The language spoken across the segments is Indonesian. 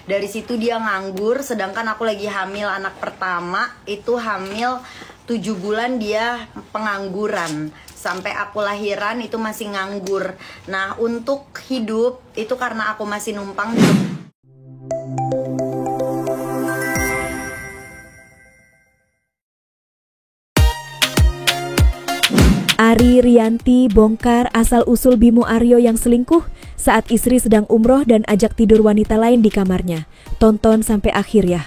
Dari situ dia nganggur, sedangkan aku lagi hamil anak pertama. Itu hamil 7 bulan dia pengangguran. Sampai aku lahiran itu masih nganggur. Nah, untuk hidup itu karena aku masih numpang di... Ari Rianti bongkar asal-usul Bimo Aryo yang selingkuh saat istri sedang umroh dan ajak tidur wanita lain di kamarnya. Tonton sampai akhir ya.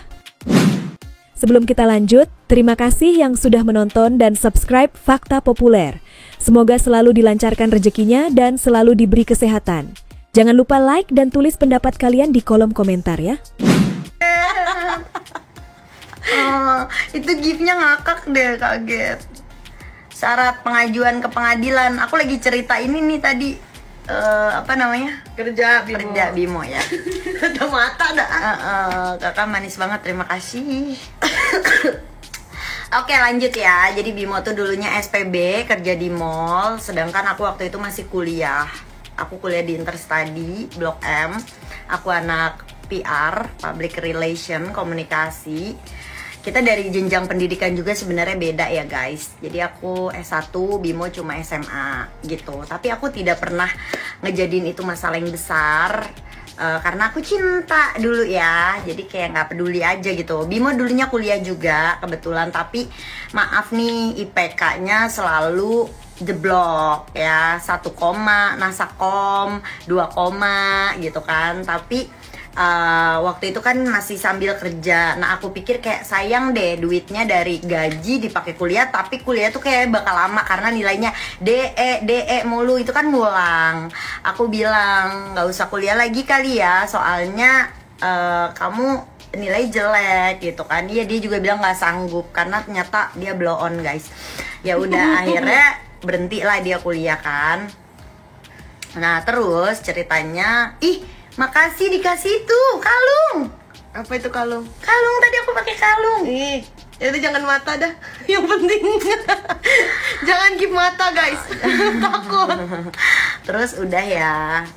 Sebelum kita lanjut, terima kasih yang sudah menonton dan subscribe Fakta Populer. Semoga selalu dilancarkan rezekinya dan selalu diberi kesehatan. Jangan lupa like dan tulis pendapat kalian di kolom komentar ya. Itu gifnya ngakak deh, kaget. Syarat pengajuan ke pengadilan. Aku lagi cerita ini nih tadi. Apa namanya? Kerja Bimo ya. Ada mata dah. Kakak manis banget, terima kasih. Oke, lanjut ya. Jadi Bimo tuh dulunya SPB, kerja di mall. Sedangkan aku waktu itu masih kuliah. Aku kuliah di Interstudy, Blok M. Aku anak PR, Public Relation, Komunikasi. Kita dari jenjang pendidikan juga sebenarnya beda ya guys. Jadi aku S1, Bimo cuma SMA gitu. Tapi aku tidak pernah ngejadiin itu masalah yang besar. Karena aku cinta dulu ya. Jadi kayak nggak peduli aja gitu. Bimo dulunya kuliah juga kebetulan. Tapi maaf nih, IPK-nya selalu jeblok ya. 1, nasakom 2, gitu kan. Tapi waktu itu kan masih sambil kerja. Nah, aku pikir kayak sayang deh duitnya dari gaji dipakai kuliah, tapi kuliah tuh kayak bakal lama karena nilainya DE mulu, itu kan ngulang. Aku bilang nggak usah kuliah lagi kali ya, soalnya kamu nilai jelek gitu kan. Dia juga bilang nggak sanggup karena ternyata dia blow on guys. Ya udah akhirnya berhenti lah dia kuliah kan. Nah terus ceritanya, makasih dikasih itu kalung. Apa itu kalung? Kalung, tadi aku pakai kalung. Itu jangan mata dah. Yang penting jangan keep mata guys. Takut. Terus udah ya,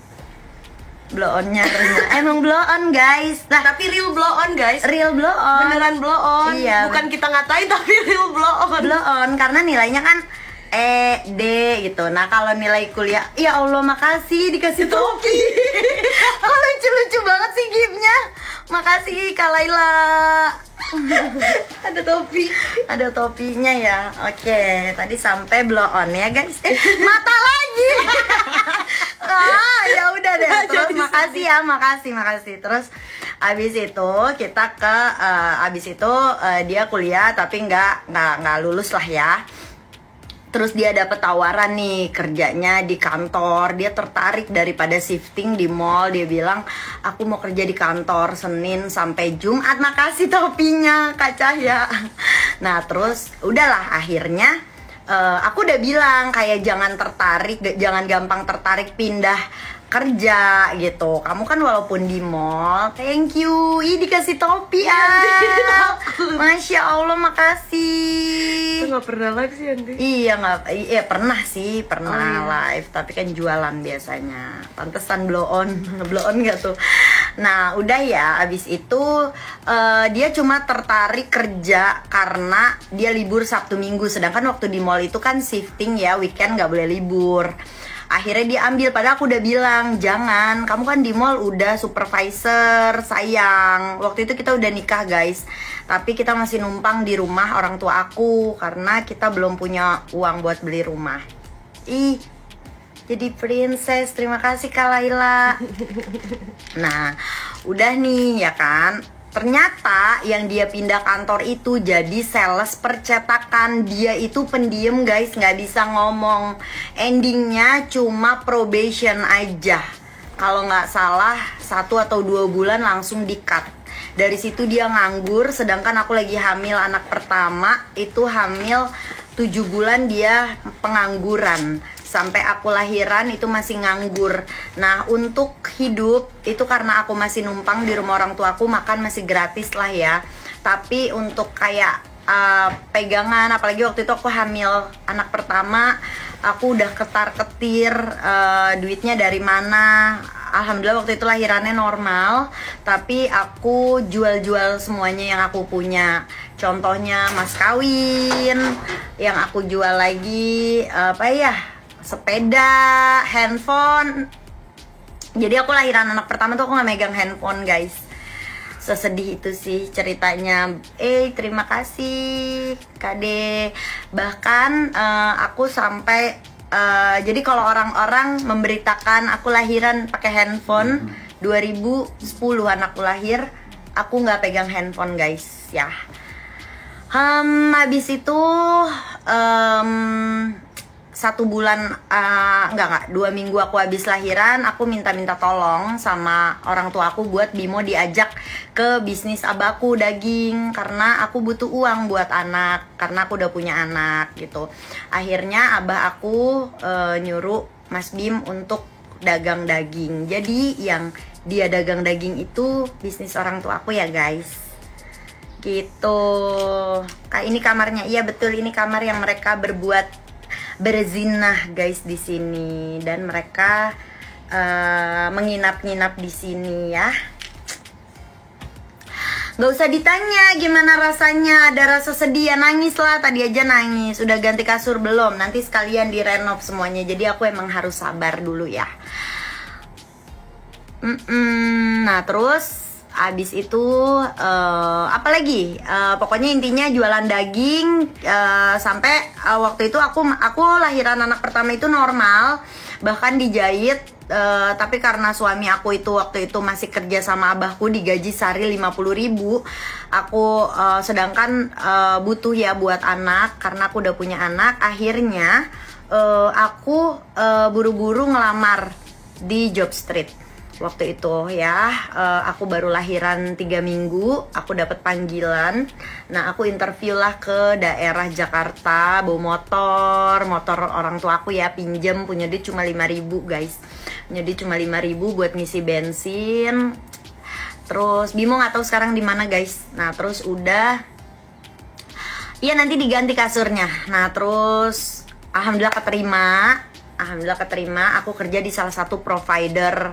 blow onnya emang blow on guys. Nah, tapi real blow on guys. Real blow on. Beneran blow on. Iya. Bukan kita ngatain tapi real blow on. Blow on karena nilainya kan D gitu. Nah kalau nilai kuliah, ya Allah makasih dikasih topi. Oh, lucu-lucu banget sih gifnya. Makasih Kak Laila. Ada topi. Ada topinya ya. Oke, tadi sampai blow on ya guys. Mata lagi. Ya udah deh. Terus makasih ya, makasih. Terus abis itu kita ke dia kuliah tapi nggak lulus lah ya. Terus dia dapet tawaran nih kerjanya di kantor. Dia tertarik daripada shifting di mall. Dia bilang, aku mau kerja di kantor Senin sampai Jumat. Makasih topinya Kak Cahya. Nah terus udahlah akhirnya aku udah bilang kayak jangan gampang tertarik pindah kerja gitu. Kamu kan walaupun di mall, thank you. Dikasih topi Masya Allah, makasih. Itu gak pernah live sih Andi? Iya pernah sih, live. Tapi kan jualan biasanya. Pantesan blow on gak tuh? Nah udah ya, abis itu dia cuma tertarik kerja karena dia libur Sabtu Minggu. Sedangkan waktu di mall itu kan shifting ya, weekend gak boleh libur. Akhirnya dia ambil, padahal aku udah bilang jangan, kamu kan di mall udah supervisor, sayang. Waktu itu kita udah nikah guys, tapi kita masih numpang di rumah orang tua aku karena kita belum punya uang buat beli rumah. Jadi princess, terima kasih Kak Laila. Nah udah nih ya kan. Ternyata yang dia pindah kantor itu jadi sales percetakan. Dia itu pendiam guys, nggak bisa ngomong. Endingnya cuma probation aja. Kalau nggak salah 1 atau 2 bulan langsung di-cut. Dari situ dia nganggur, sedangkan aku lagi hamil anak pertama. Itu hamil 7 bulan dia pengangguran. Sampai aku lahiran itu masih nganggur. Nah untuk hidup itu karena aku masih numpang di rumah orang tuaku, makan masih gratis lah ya. Tapi untuk kayak pegangan, apalagi waktu itu aku hamil anak pertama, aku udah ketar-ketir duitnya dari mana. alhamdulillah waktu itu lahirannya normal, tapi aku jual-jual semuanya yang aku punya. Contohnya mas kawin, yang aku jual lagi apa ya, sepeda, handphone. Jadi aku lahiran anak pertama tuh aku nggak megang handphone guys. Sesedih itu sih ceritanya. Terima kasih Kade. Bahkan aku sampai jadi kalau orang-orang memberitakan aku lahiran pakai handphone 2010-an aku lahir, aku nggak pegang handphone guys ya. Habis itu 1 bulan, enggak 2 minggu aku habis lahiran, aku minta tolong sama orang tua aku buat Bimo diajak ke bisnis abahku daging, karena aku butuh uang buat anak, karena aku udah punya anak gitu. Akhirnya abah aku nyuruh Mas Bim untuk dagang daging. Jadi yang dia dagang daging itu bisnis orang tua aku ya guys. Gitu. Kayak ini kamarnya, iya betul, ini kamar yang mereka berzinah guys di sini, dan mereka menginap-nginap di sini ya. Gak usah ditanya gimana rasanya, ada rasa sedih ya, nangis lah, tadi aja nangis. Udah ganti kasur belum? Nanti sekalian direnov semuanya, jadi aku emang harus sabar dulu ya. Nah terus abis itu apa lagi? Pokoknya intinya jualan daging sampai waktu itu aku lahiran anak pertama itu normal, bahkan dijahit. Tapi karena suami aku itu waktu itu masih kerja sama abahku, digaji sehari 50.000. Aku sedangkan butuh ya buat anak, karena aku udah punya anak. Akhirnya aku buru-buru ngelamar di Job Street. Waktu itu ya, aku baru lahiran 3 minggu, aku dapat panggilan. Nah aku interview lah ke daerah Jakarta, bawa motor orang tua aku ya, pinjem, punya duit cuma 5.000 guys. Punya duit cuma 5.000 buat ngisi bensin. Terus Bimo nggak tahu sekarang di mana guys. Nah terus udah, iya nanti diganti kasurnya. Nah terus alhamdulillah keterima, aku kerja di salah satu provider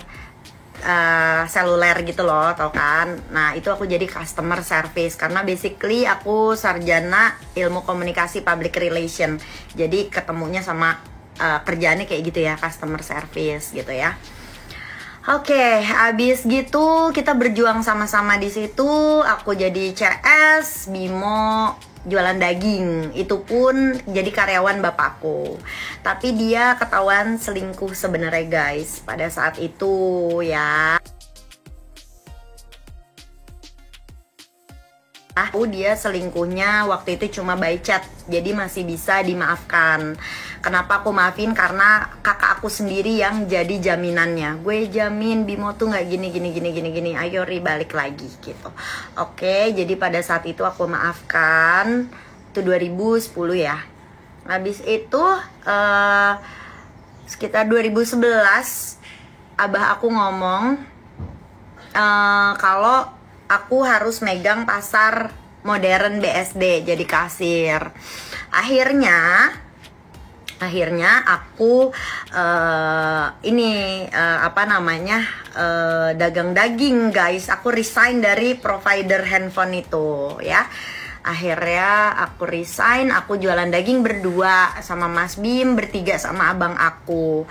seluler gitu loh, tau kan. Nah itu aku jadi customer service, karena basically aku sarjana ilmu komunikasi public relation, jadi ketemunya sama kerjaannya kayak gitu ya, customer service gitu ya. Oke, abis gitu kita berjuang sama-sama di situ. Aku jadi CS, Bimo jualan daging, itu pun jadi karyawan bapakku. Tapi dia ketahuan selingkuh sebenarnya guys pada saat itu ya. Dia selingkuhnya waktu itu cuma by chat, jadi masih bisa dimaafkan. Kenapa aku maafin? Karena kakak aku sendiri yang jadi jaminannya. Gue jamin Bimo tuh nggak gini. Ayo Ri balik lagi gitu. Oke, jadi pada saat itu aku maafkan. Itu 2010 ya. Habis itu sekitar 2011 abah aku ngomong kalau aku harus megang pasar modern BSD jadi kasir. Akhirnya aku dagang daging guys. Aku resign dari provider handphone itu ya. Akhirnya aku resign, aku jualan daging berdua sama Mas Bim, bertiga sama abang aku.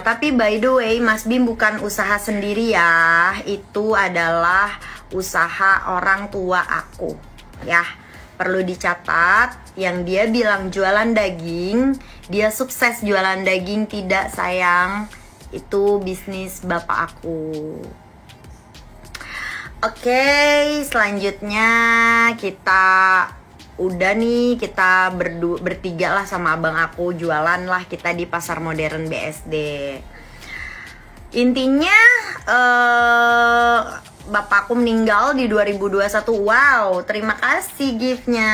Tapi by the way, Mas Bim bukan usaha sendiri ya. Itu adalah usaha orang tua aku ya. Perlu dicatat, yang dia bilang jualan daging, dia sukses jualan daging tidak sayang. Itu bisnis bapak aku. Oke, selanjutnya kita bertiga lah sama abang aku jualan lah kita di pasar modern BSD. Intinya bapakku meninggal di 2021. Wow, terima kasih giftnya.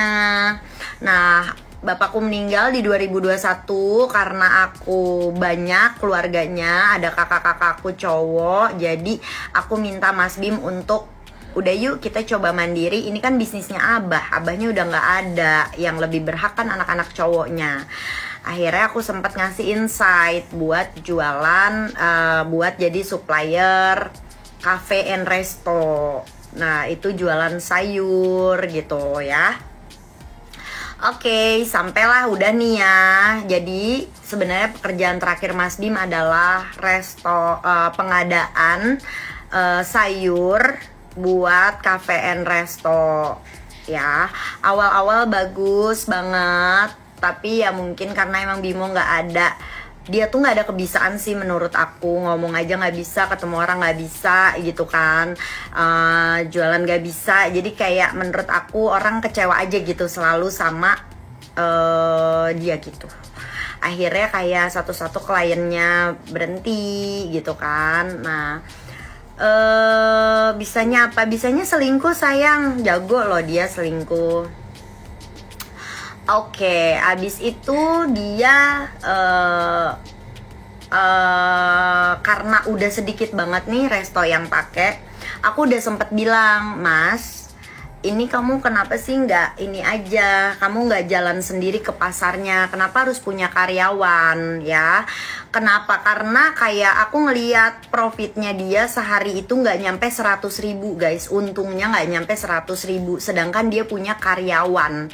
Nah, bapakku meninggal di 2021 karena aku banyak keluarganya, ada kakak-kakakku cowok. Jadi aku minta Mas Bim untuk udah yuk kita coba mandiri, ini kan bisnisnya abahnya udah nggak ada, yang lebih berhak kan anak-anak cowoknya. Akhirnya aku sempat ngasih insight buat jualan, buat jadi supplier cafe and resto. Nah itu jualan sayur gitu ya. Oke, sampailah udah nih ya. Jadi sebenarnya pekerjaan terakhir Mas Dim adalah pengadaan sayur buat cafe and resto ya. Awal-awal bagus banget, tapi ya mungkin karena emang Bimo nggak ada, dia tuh nggak ada kebiasaan sih menurut aku, ngomong aja nggak bisa, ketemu orang nggak bisa gitu kan, jualan nggak bisa. Jadi kayak menurut aku orang kecewa aja gitu selalu sama dia gitu. Akhirnya kayak satu-satu kliennya berhenti gitu kan. Nah bisanya apa? Bisanya selingkuh sayang, jago loh dia selingkuh. Oke, abis itu dia karena udah sedikit banget nih resto yang pakai, aku udah sempet bilang, Mas, ini kamu kenapa sih nggak ini aja, kamu nggak jalan sendiri ke pasarnya, kenapa harus punya karyawan ya? Kenapa? Karena kayak aku ngeliat profitnya dia sehari itu nggak nyampe 100.000 guys, untungnya nggak nyampe 100.000, sedangkan dia punya karyawan.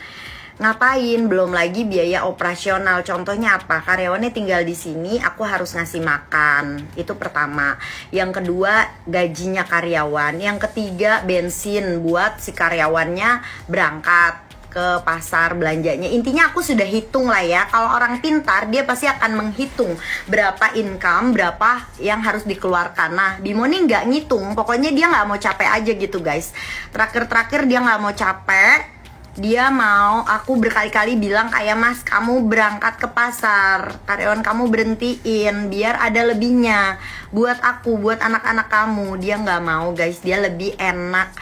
Ngapain? Belum lagi biaya operasional. Contohnya apa? Karyawannya tinggal di sini, aku harus ngasih makan. Itu pertama. Yang kedua, gajinya karyawan. Yang ketiga, bensin buat si karyawannya berangkat ke pasar belanjanya. Intinya aku sudah hitung lah ya. Kalau orang pintar, dia pasti akan menghitung berapa income, berapa yang harus dikeluarkan. Nah, Bimo nih nggak ngitung. Pokoknya dia nggak mau capek aja gitu guys. Terakhir dia nggak mau capek. Dia mau, aku berkali-kali bilang kayak, Mas, kamu berangkat ke pasar, karyawan kamu berhentiin biar ada lebihnya buat aku, buat anak-anak kamu. Dia nggak mau guys, dia lebih enak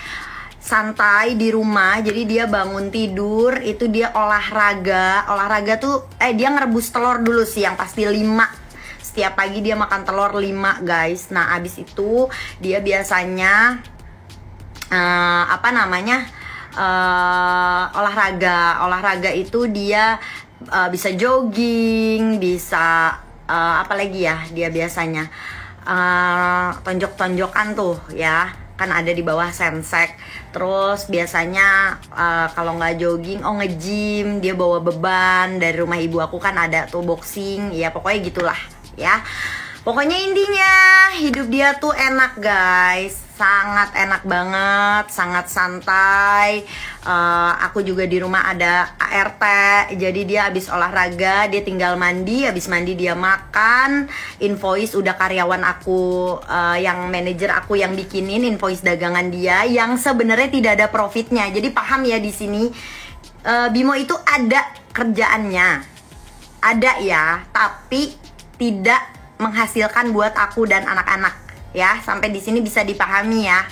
santai di rumah. Jadi dia bangun tidur, itu dia olahraga tuh, dia ngerebus telur dulu sih yang pasti 5. Setiap pagi dia makan telur 5 guys. Nah abis itu dia biasanya olahraga itu dia bisa jogging, bisa apalagi ya dia biasanya tonjok-tonjokan tuh ya, kan ada di bawah sensek. Terus biasanya kalau nggak jogging, nge-gym, dia bawa beban dari rumah ibu aku kan ada tuh boxing, ya pokoknya gitulah ya. Pokoknya intinya hidup dia tuh enak guys, sangat enak banget, sangat santai. Aku juga di rumah ada ART, jadi dia habis olahraga dia tinggal mandi, habis mandi dia makan. Invoice udah karyawan aku, yang manajer aku yang bikinin invoice dagangan dia, yang sebenarnya tidak ada profitnya. Jadi paham ya di sini, Bimo itu ada kerjaannya, ada ya, tapi tidak menghasilkan buat aku dan anak-anak ya. Sampai di sini bisa dipahami ya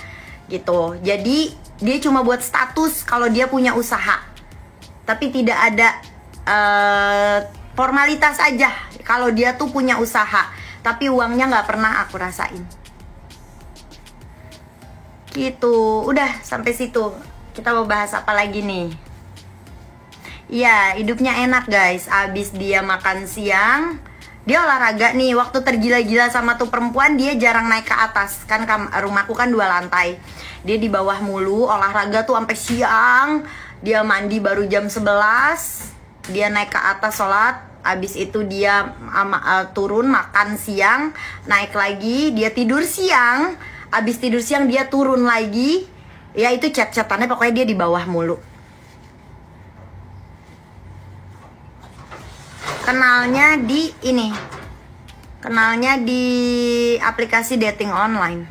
gitu. Jadi dia cuma buat status kalau dia punya usaha, tapi tidak ada formalitas aja kalau dia tuh punya usaha, tapi uangnya nggak pernah aku rasain gitu. Udah sampai situ. Kita mau bahas apa lagi nih? Ya hidupnya enak guys. Abis dia makan siang, dia olahraga nih. Waktu tergila-gila sama tuh perempuan, dia jarang naik ke atas. Kan rumahku kan 2 lantai. Dia di bawah mulu, olahraga tuh sampai siang. Dia mandi baru jam 11. Dia naik ke atas sholat. Abis itu dia turun makan siang, naik lagi, dia tidur siang. Abis tidur siang dia turun lagi. Ya itu chat-chatannya pokoknya dia di bawah mulu. Kenalnya di aplikasi dating online.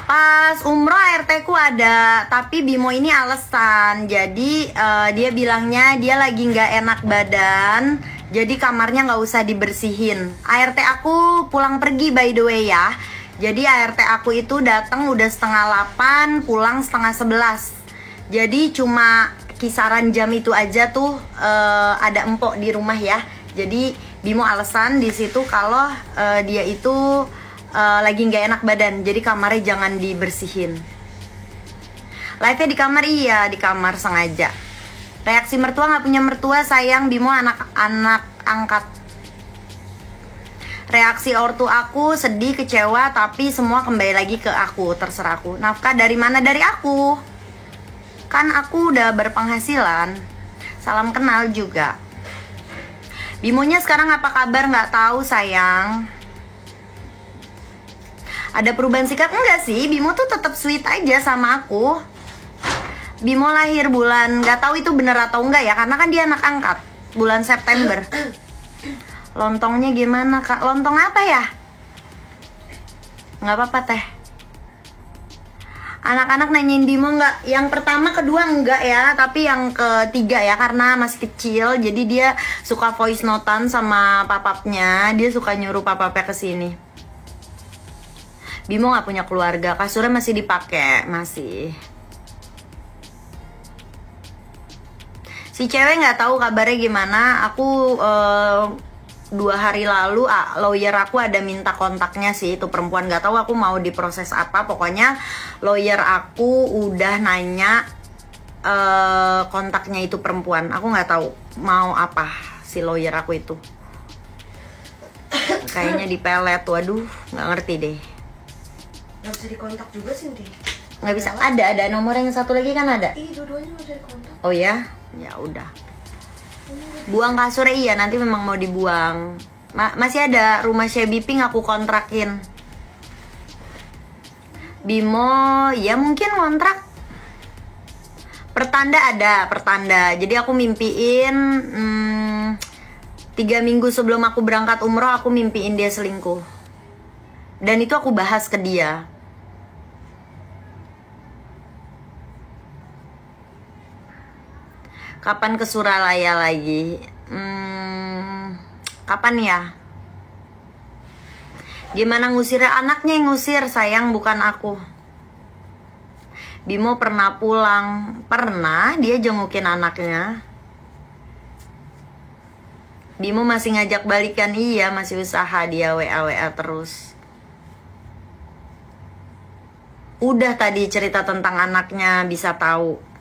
Pas umroh ART ku ada, tapi Bimo ini alasan. Jadi dia bilangnya dia lagi nggak enak badan, jadi kamarnya nggak usah dibersihin. ART aku pulang pergi by the way ya. Jadi ART aku itu datang udah 7:30, pulang 10:30. Jadi cuma kisaran jam itu aja tuh ada empok di rumah ya. Jadi Bimo alasan di situ kalau dia itu lagi nggak enak badan, jadi kamarnya jangan dibersihin. Live-nya di kamar, iya di kamar sengaja. Reaksi mertua nggak punya mertua, sayang Bimo anak angkat. Reaksi ortu aku sedih, kecewa, tapi semua kembali lagi ke aku, terserah aku. Nafkah dari mana? Dari aku. Kan aku udah berpenghasilan. Salam kenal juga. Bimonya sekarang apa kabar? Nggak tahu sayang. Ada perubahan sikap? Enggak sih, Bimo tuh tetap sweet aja sama aku. Bimo lahir bulan, nggak tahu itu bener atau enggak ya, karena kan dia anak angkat. Bulan September. Lontongnya gimana kak? Lontong apa ya? Nggak apa-apa teh. Anak-anak nanyain Bimo nggak? Yang pertama, kedua enggak ya, tapi yang ketiga ya, karena masih kecil, jadi dia suka voice notan sama papapnya, dia suka nyuruh papapnya ke sini. Bimo nggak punya keluarga, kasurnya masih dipakai, masih. Si cewek nggak tahu kabarnya gimana. Aku 2 hari lalu lawyer aku ada minta kontaknya sih, itu perempuan, nggak tahu aku mau diproses apa. Pokoknya lawyer aku udah nanya kontaknya itu perempuan. Aku nggak tahu mau apa si lawyer aku itu. Kayaknya dipelet, waduh nggak ngerti deh. Nggak bisa dikontak juga sih, Ndi. Nggak bisa, ada nomor yang satu lagi kan ada. Ih, dua-duanya udah dikontak. Oh ya, ya udah. Buang kasurnya iya, nanti memang mau dibuang. Masih ada rumah Shabby Pink aku kontrakin. Bimo, ya mungkin kontrak. Pertanda ada, pertanda. Jadi aku mimpiin 3 minggu sebelum aku berangkat umroh, aku mimpiin dia selingkuh. Dan itu aku bahas ke dia. Kapan ke Suralaya lagi? Kapan ya? Gimana ngusirnya? Anaknya yang ngusir, sayang, bukan aku. Bimo pernah pulang. Pernah, dia jengukin anaknya. Bimo masih ngajak balikan, iya, masih usaha dia WA terus. Udah tadi cerita tentang anaknya, bisa tahu.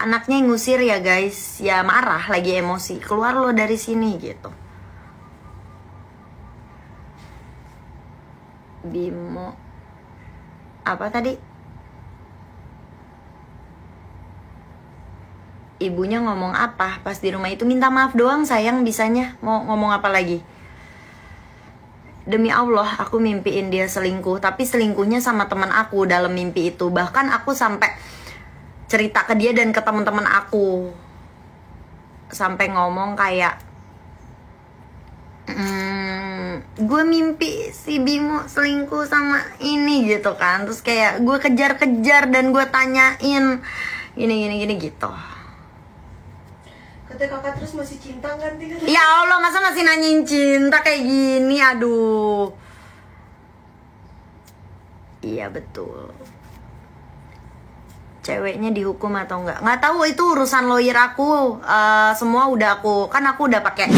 Anaknya yang ngusir ya guys, ya marah, lagi emosi, keluar lo dari sini gitu. Bimo apa tadi? Ibunya ngomong apa pas di rumah itu? Minta maaf doang sayang bisanya. Mau ngomong apa lagi? Demi Allah aku mimpiin dia selingkuh, tapi selingkuhnya sama teman aku dalam mimpi itu. Bahkan aku sampai cerita ke dia dan ke teman-teman aku, sampai ngomong kayak gue mimpi si Bimo selingkuh sama ini gitu kan. Terus kayak gue kejar-kejar dan gue tanyain gini gitu. Kata kakak terus masih cinta kan? Ya Allah, masa masih nanyain cinta kayak gini, aduh. Iya betul. Ceweknya dihukum atau enggak? Nggak tahu, itu urusan lawyer aku. Semua udah aku udah pakai